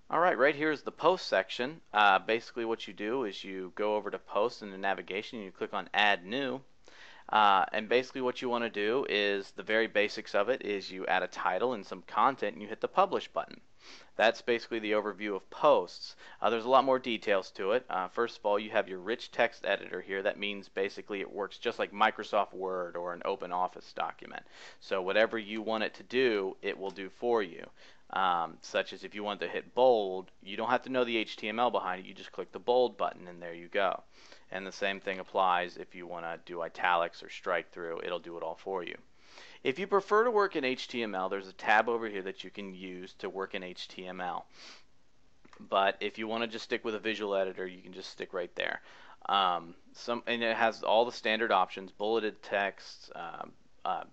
Alright, right here is the post section. Basically what you do is you go over to post in the navigation and you click on add new. And basically what you want to do is the very basics of it is you add a title and some content and you hit the publish button. That's basically the overview of posts. There's a lot more details to it. First of all, you have your rich text editor here. That means basically it works just like Microsoft Word or an open office document. So whatever you want it to do, it will do for you. Such as if you want to hit bold, you don't have to know the HTML behind it. You just click the bold button and there you go. And the same thing applies if you want to do italics or strike through. It'll do it all for you. If you prefer to work in HTML, there's a tab over here that you can use to work in HTML. But if you want to just stick with a visual editor, you can just stick right there. And it has all the standard options: bulleted text,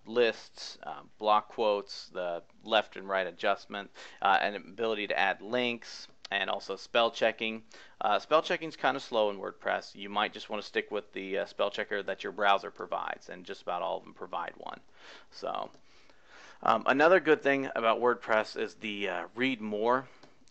lists, block quotes, the left and right adjustment, and ability to add links, and also spell checking. Spell checking is kind of slow in WordPress. You might just want to stick with the spell checker that your browser provides, and just about all of them provide one. So another good thing about WordPress is the read more,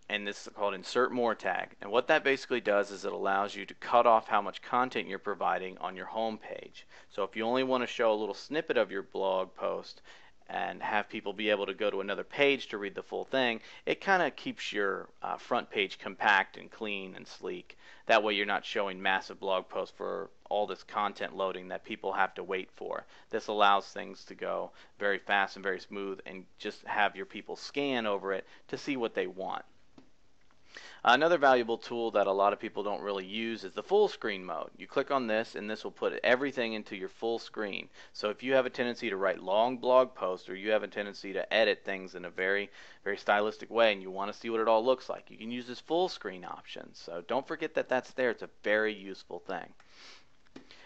and this is called insert more tag. And what that basically does is it allows you to cut off how much content you're providing on your home page. So if you only want to show a little snippet of your blog post and have people be able to go to another page to read the full thing, it kind of keeps your front page compact and clean and sleek. That way you're not showing massive blog posts for all this content loading that people have to wait for. This allows things to go very fast and very smooth, and just have your people scan over it to see what they want. Another valuable tool that a lot of people don't really use is the full screen mode. You click on this and this will put everything into your full screen. So if you have a tendency to write long blog posts, or you have a tendency to edit things in a very stylistic way and you want to see what it all looks like, you can use this full screen option. So don't forget that that's there. It's a very useful thing.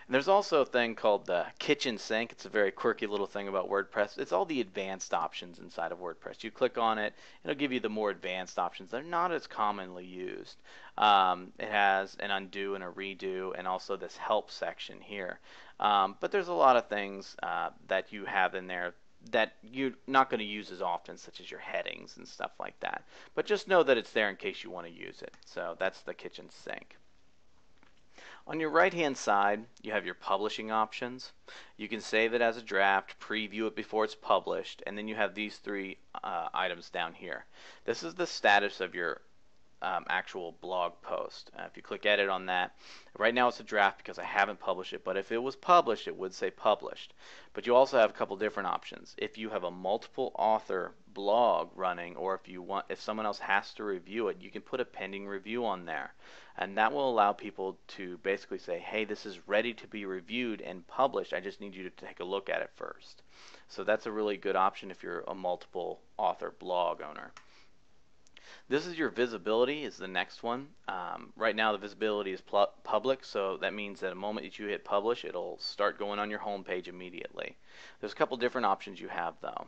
And there's also a thing called the kitchen sink. It's a very quirky little thing about WordPress. It's all the advanced options inside of WordPress. You click on it, it'll give you the more advanced options. They're not as commonly used. It has an undo and a redo, and also this help section here. But there's a lot of things that you have in there that you're not going to use as often, such as your headings and stuff like that. But just know that it's there in case you want to use it. So that's the kitchen sink. On your right hand side, you have your publishing options. You can save it as a draft, preview it before it's published, and then you have these three items down here. This is the status of your actual blog post. If you click edit on that, right now it's a draft because I haven't published it, but if it was published, it would say published. But you also have a couple different options. If you have a multiple author blog running, or if someone else has to review it, you can put a pending review on there. And that will allow people to basically say, hey, this is ready to be reviewed and published. I just need you to take a look at it first. So that's a really good option if you're a multiple author blog owner. This is your visibility, is the next one. Right now the visibility is public, so that means that the moment that you hit publish, it'll start going on your home page immediately. There's a couple different options you have though.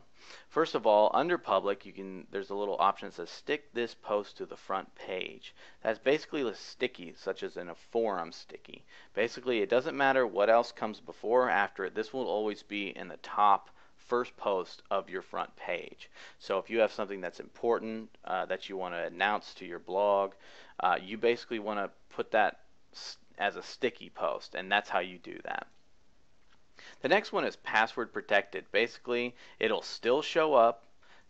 First of all, under public, there's a little option that says stick this post to the front page. That's basically a sticky, such as in a forum sticky. Basically, it doesn't matter what else comes before or after it. This will always be in the top first post of your front page. So if you have something that's important that you want to announce to your blog, you basically want to put that as a sticky post, and that's how you do that. The next one is password protected. Basically, it'll still show up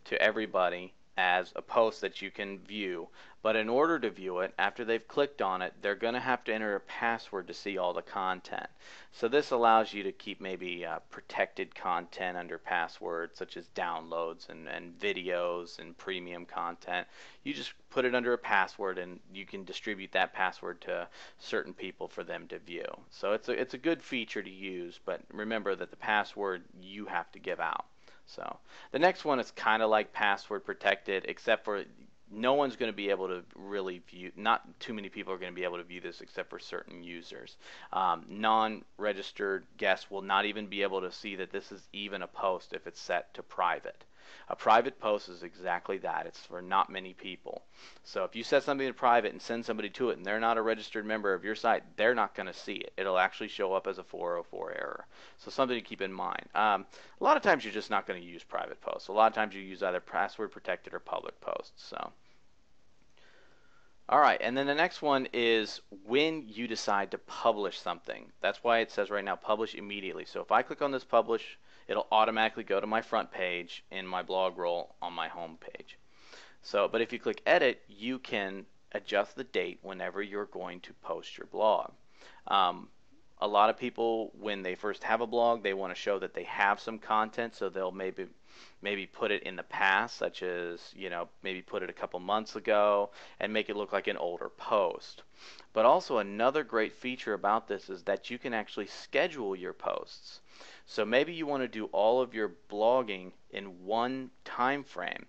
to everybody as a post that you can view, but in order to view it, after they've clicked on it, they're going to have to enter a password to see all the content. So this allows you to keep maybe protected content under passwords, such as downloads and videos and premium content. You just put it under a password and you can distribute that password to certain people for them to view. So it's a good feature to use, but remember that the password you have to give out. So the next one is kind of like password protected, except for no one's going to be able to really view, not too many people are going to be able to view this except for certain users. Non-registered guests will not even be able to see that this is even a post if it's set to private. A private post is exactly that. It's for not many people. So if you set something to private and send somebody to it and they're not a registered member of your site, they're not going to see it. It'll actually show up as a 404 error. So something to keep in mind. A lot of times you're just not going to use private posts. A lot of times you use either password protected or public posts. So All right, and then the next one is when you decide to publish something. That's why it says right now publish immediately. So if I click on this publish, it'll automatically go to my front page in my blog roll on my home page. So, but if you click edit, you can adjust the date whenever you're going to post your blog. A lot of people, when they first have a blog, they want to show that they have some content, so they'll maybe put it in the past, such as, maybe put it a couple months ago and make it look like an older post. But also another great feature about this is that you can actually schedule your posts. So maybe you want to do all of your blogging in one time frame,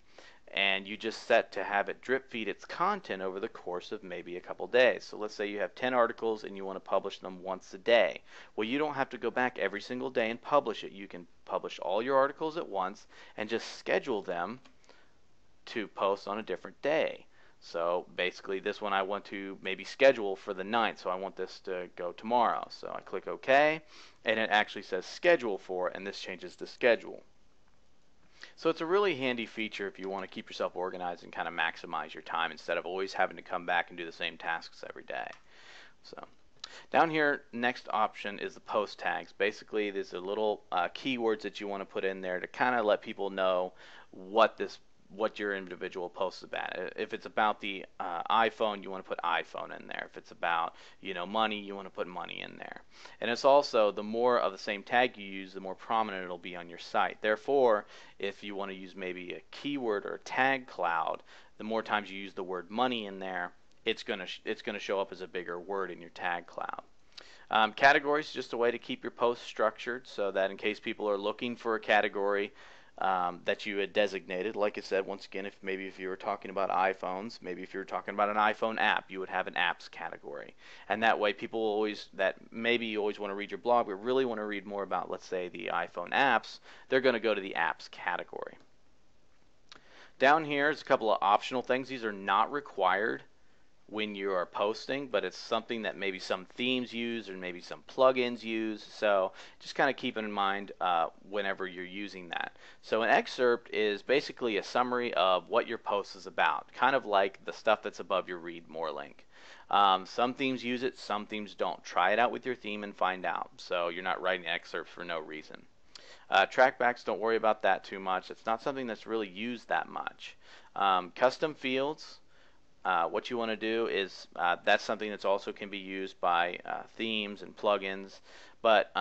and you just set to have it drip feed its content over the course of maybe a couple days. So let's say you have 10 articles and you want to publish them once a day. Well, you don't have to go back every single day and publish it. You can publish all your articles at once and just schedule them to post on a different day. So basically this one I want to maybe schedule for the 9th, so I want this to go tomorrow. So I click OK, and it actually says schedule for, and this changes the schedule. So it's a really handy feature if you want to keep yourself organized and kind of maximize your time instead of always having to come back and do the same tasks every day. So down here, next option is the post tags. Basically, these are little keywords that you want to put in there to kind of let people know what your individual post is about. If it's about the iPhone, you want to put iPhone in there. If it's about money, you want to put money in there. And it's also, the more of the same tag you use, the more prominent it'll be on your site. Therefore, if you want to use maybe a keyword or a tag cloud, the more times you use the word money in there, it's gonna show up as a bigger word in your tag cloud. Categories is just a way to keep your posts structured so that in case people are looking for a category that you had designated, like I said, once again, if you were talking about iPhones, maybe if you were talking about an iPhone app, you would have an apps category. And that way people always, that maybe you always want to read your blog, but really want to read more about, let's say, the iPhone apps, they're going to go to the apps category. Down here is a couple of optional things. These are not required when you are posting, but it's something that maybe some themes use or maybe some plugins use, so just kind of keep it in mind whenever you're using that. So an excerpt is basically a summary of what your post is about, kind of like the stuff that's above your read more link. Some themes use it, some themes don't. Try it out with your theme and find out, so you're not writing excerpts for no reason. Trackbacks, don't worry about that too much. It's not something that's really used that much. Custom fields, what you want to do is that's something that's also can be used by themes and plugins, but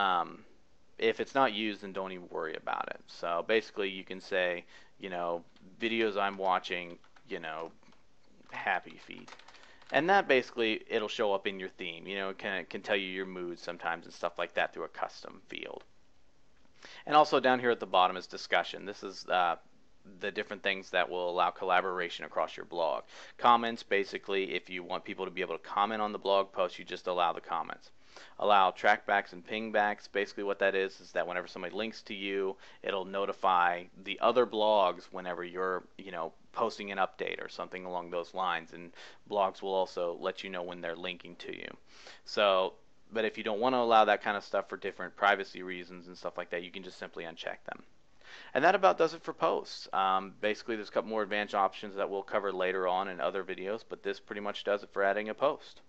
if it's not used, then don't even worry about it. So basically you can say, videos I'm watching, happy feed. And that basically, it'll show up in your theme. It can tell you your mood sometimes and stuff like that through a custom field. And also down here at the bottom is discussion. This is the different things that will allow collaboration across your blog. Comments, basically, if you want people to be able to comment on the blog post, you just allow the comments. Allow trackbacks and pingbacks. Basically what that is that whenever somebody links to you, it'll notify the other blogs whenever you're, posting an update or something along those lines, and blogs will also let you know when they're linking to you. So, but if you don't want to allow that kind of stuff for different privacy reasons and stuff like that, you can just simply uncheck them. And that about does it for posts. Basically, there's a couple more advanced options that we'll cover later on in other videos, but this pretty much does it for adding a post.